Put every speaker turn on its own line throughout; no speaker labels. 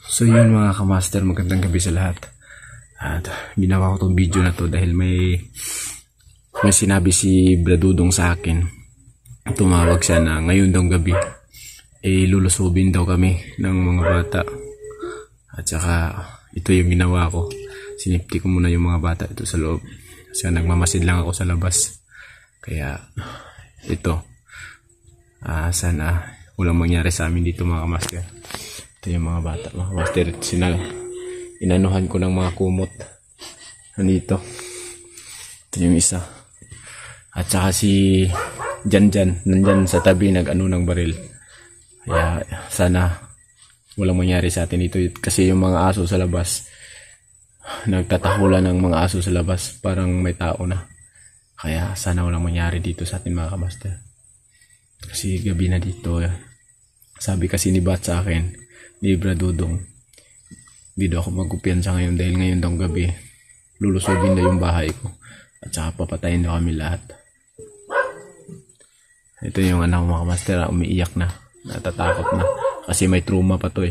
So yun mga kamaster, magandang gabi sa lahat. At ginawa ko tong video na to dahil may sinabi si Bradudong sa akin. Tumawag siya na ngayon daw gabi lulusubin daw kami ng mga bata. At saka ito yung ginawa ko, sinipti ko muna yung mga bata ito sa loob kasi nagmamasid lang ako sa labas. Kaya ito sana walang mangyari sa amin dito mga kamaster. Ito yung mga bata mga kamaster, inanuhan ko ng mga kumot nandito. Ito yung isa. At saka si Janjan nandyan sa tabi nag-ano ng baril. Kaya sana walang mangyari sa atin dito kasi yung mga aso sa labas nagtatahulan ng mga aso sa labas, parang may tao na. Kaya sana walang mangyari dito sa atin mga kamaster kasi gabi na dito. Sabi kasi ni Bat sa akin, ni Bradudong, hindi daw ako magkumpiyansa ngayon dahil ngayon daw gabi lulusubin na yung bahay ko at saka papatayin daw kami lahat. Ito yung anak ko mga kamaster, umiiyak na, natatakot na kasi may trauma pa to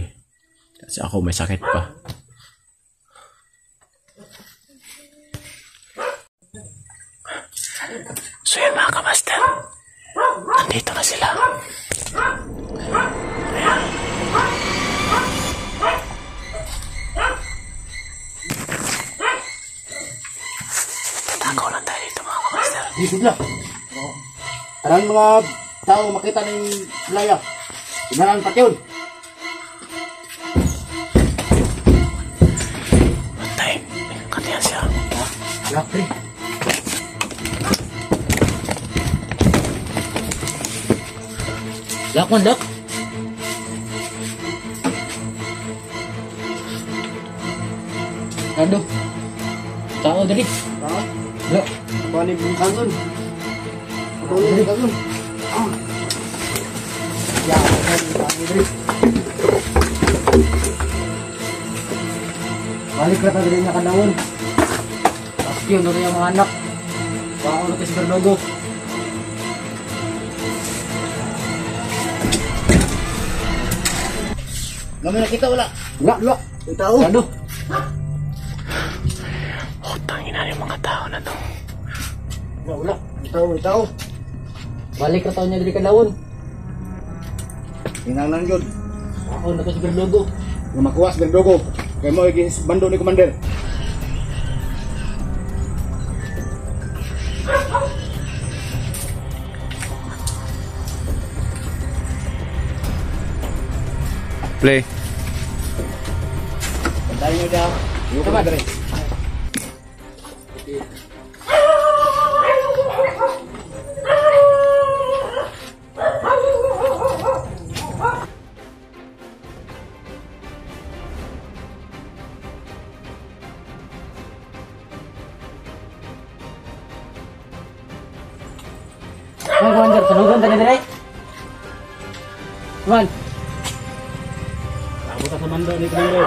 kasi ako may sakit pa. So yun mga kamaster, nandito na sila. Ayan. Tatakaw lang tayo dito mga kamaster.
Di sudla. Parang mga tao makita ng laya. Inaran pati yun.
Bantay, katiyan siya.
Lapri. Lakon, lak. Aduh. Tao dari. Tao? Lak. Balik ng kangon. Patuloy ng kangon. Ya, balik ka tadi niya kanawon. Pasti yun doon yung mga anak. Baka ulit si Berdogo. Namin nakita wala. Wala. Yung tao. Aduh.
Tangina yung mga tao na to.
Wala. Yung tao. Balik ka tao niya dari kanawon. Hinangnan yun. Ako na si Berdogo. Makuwas Berdogo. Kaya mo ikis bando ni Commander.
Play.
Pantayin nyo daw. Yung Commander. Commander, salugan tadi dari. Kuman. Aku tak semando ni Commander.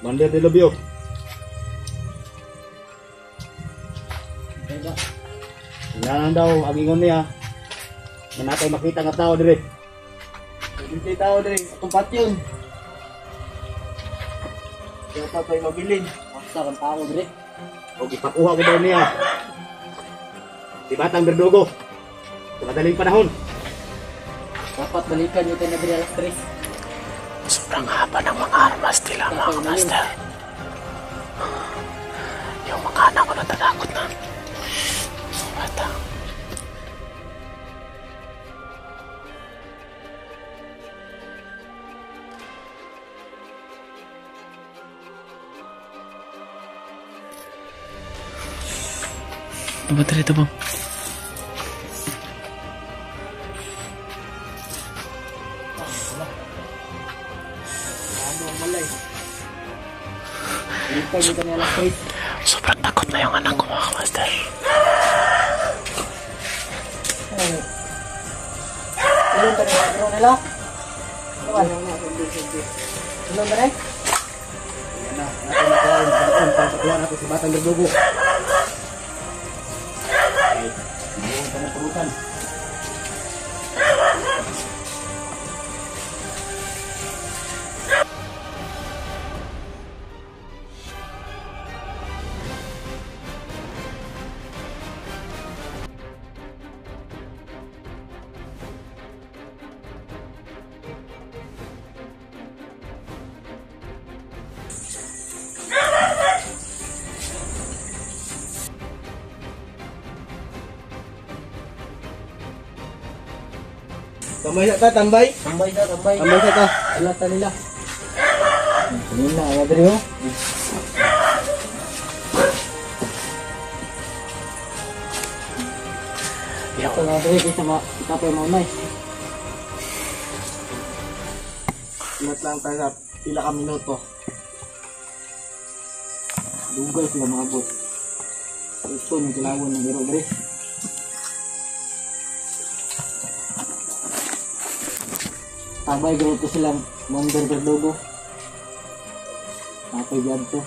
Commander di lobby. Kailangan daw agingon niya. Manatay makita nga tao dire. Hindi tao din, tumpat yun. Kaya tapay mabilin. Aksa kang tao din. O ipakuha ko daw niya. Si Batang Berdogo. Sa madaling panahon. Dapat balikan nyo tayo na din alas 3.
Sobrang haba ng mga armas nila mga kamaster. Yung mga anak ko natatakot na. Bata. Apa tadi itu bang? Sobrang takot na yung anak ko mga kamaster.
Belum tadi drone nila. Belum tadi. Nah, natin Kuha natin si Batang Berdugo. Okay. Buong panapulutan. Tambay sa ta, tambay.
Tambay sa, tambay.
Tambay sa ta.
Alata nila. Nila, ayaw diri ho. Ito nga diri, kita pa yung maunay.
Ingat lang tayo sa pila ka minuto.
Dugay sila mga bot. Ito, ng kilawon ng biro diri. Tabay ganito silang Monder Berdugo. Tapay dyan to.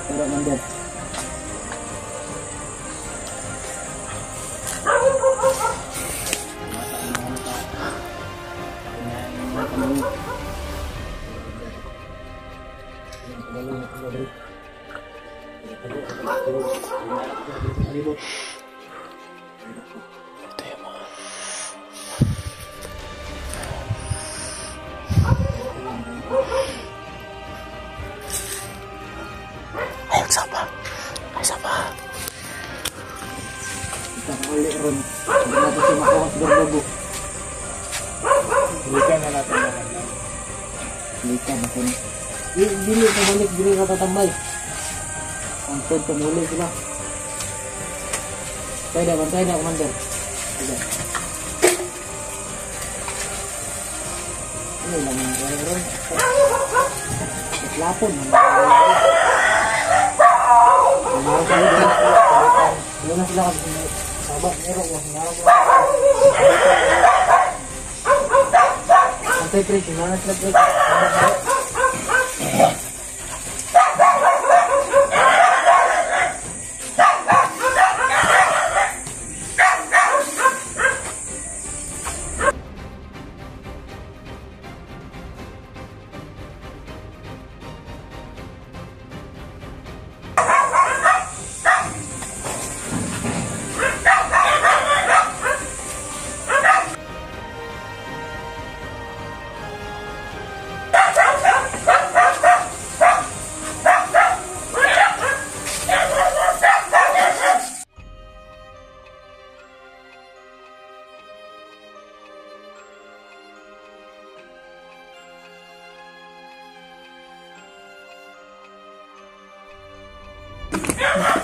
Pero Monder.
Ito yung mga... Ay, isa pa.
Kita uli ron. Hindi natin si Makuha si Berdugo.
Balikan na natin naman lang.
Lika na ko na. Dili ka balik, dili ka tatambay. Ang tod sa muli sila. Bantay na, Commander. Sige. Ano lang yung ron? Lapon. Umarang sa ito. Ano na sila kasi sabak. Meron ko. Antay pre, sinana sila pre.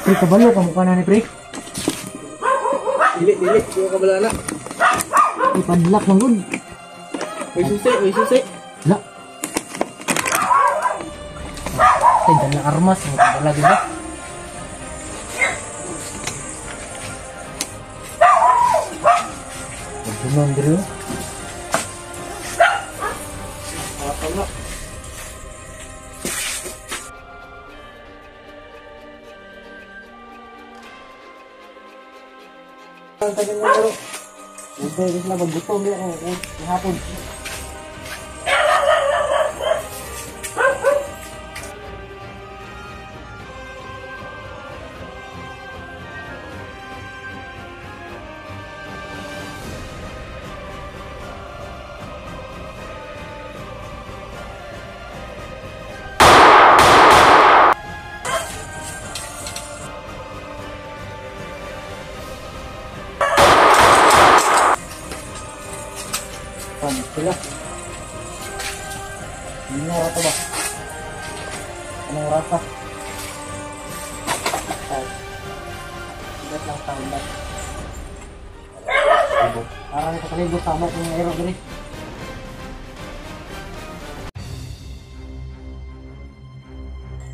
Pre, kabalo ka mukha na ni Pre.
Dili, yung kabalana.
Ipadlak ng good.
Uy susi.
La. Ay, dala armas. Mukha lagi ba? Bunuan diri.
Tama.
Ang tagal na laro. Hindi sila maggutom nila kung hapon. Sila. Ano rata ba? Anong rata? Sigat lang taon ba? Parang katalibot sama yung aero dali.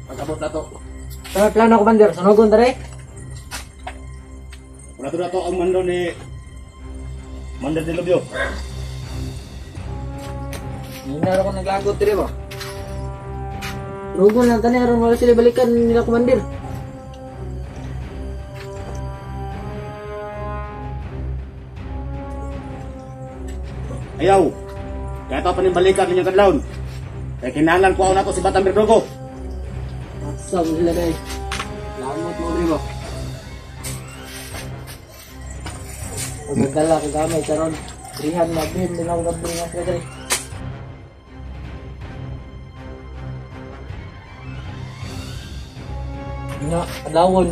Pag-abot na to.
Sa plano ko Commander, sunugon dali.
Wala to na to ang mando ni Commander Dilubyo.
Hindi na ako nag-agot rin ba? Rugon lang tani, aron wala sila balikan nila Commander.
Ayaw. Kaya ito pa rin balikan ninyong kadlaon. Kaya kinahanglan ko ako na to si Batang Berdugo.
Maksam sila guys. Lamot mo rin ba? Pagdala ka gamay karon. Rihan na din din ako gabring nga sila guys. Nga, alawon.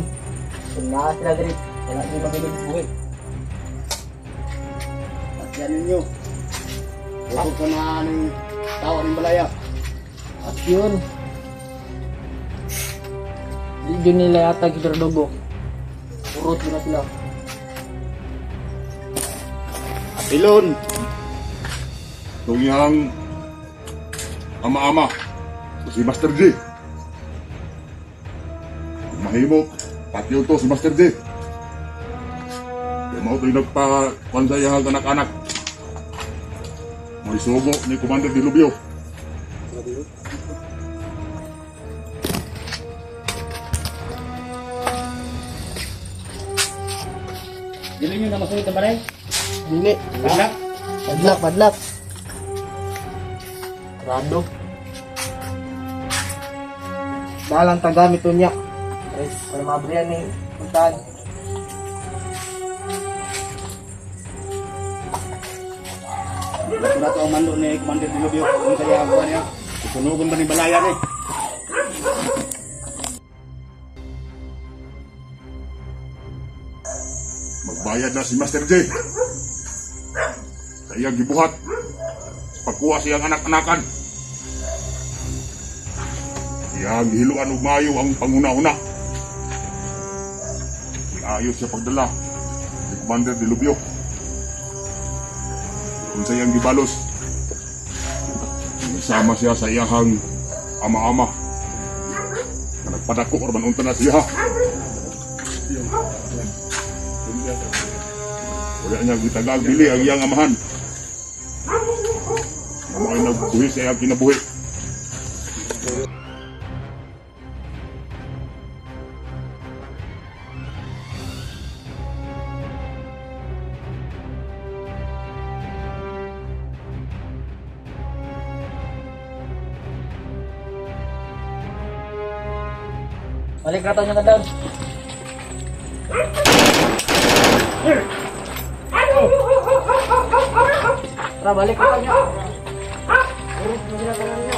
Kung naa sila guys, wala nyo magaling buhay.
At yan ninyo. Huwag ko na ng tawa ng balaya.
At yun. Hindi nila yata Berdugo. Urot nila sila.
Pilon.
Itong iyang ama-ama, si Master J. Mahimok, pati yun to si Master J. Kaya mo ito'y nagpa-kansayahal anak-anak. May subo ni Commander Dilubyo.
Dili nyo na masulit ang baray.
Dili.
Badlak.
Badlak. Rado. Balang tagamit to niya. Guys, para mabriyan ni puntahan.
Ito na ito ang mando ni Commander Dilubyo. Kung kaya ang buwan niya. Isunugon ba ni balaya ni?
Magbayad na si Master J. Sa iyang gibuhat, sa pagkuha siyang anak-anakan. Iyang hiluan ug maayo ang panguna-una. Ayos siya pagdala ni Commander Dilubyo. Kung sa iyang gibalos, isama siya sa iyang ama-ama na nagpadako or manunta na siya. Wala niya gitagal bili ang iyang amahan. Mamay nagbuhi sa iyang kinabuhi.
Balik rato nyo ka down. Tara, balik rato nyo. Urus mo sila kanan nyo.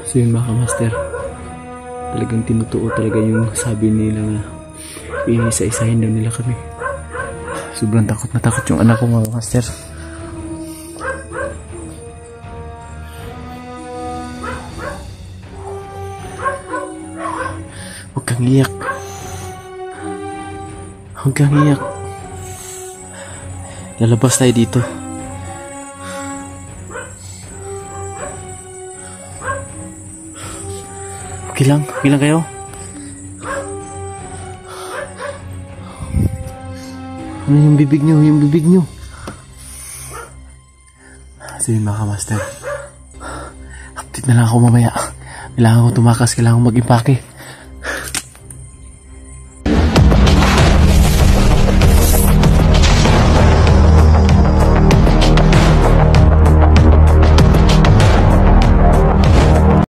So yun mga master, talagang tinutuo talaga yung sabi nila na iisa-isahin daw nila kami. Sobrang takot na takot yung anak ko mga master. Huwag kang iyak. Huwag kang iyak. Lalabas tayo dito. Okay lang kayo? Ano yung bibig nyo? Yung bibig nyo. So yun mga master. Update na lang ako mamaya. Kailangan ko tumakas. Kailangan ko mag-impake.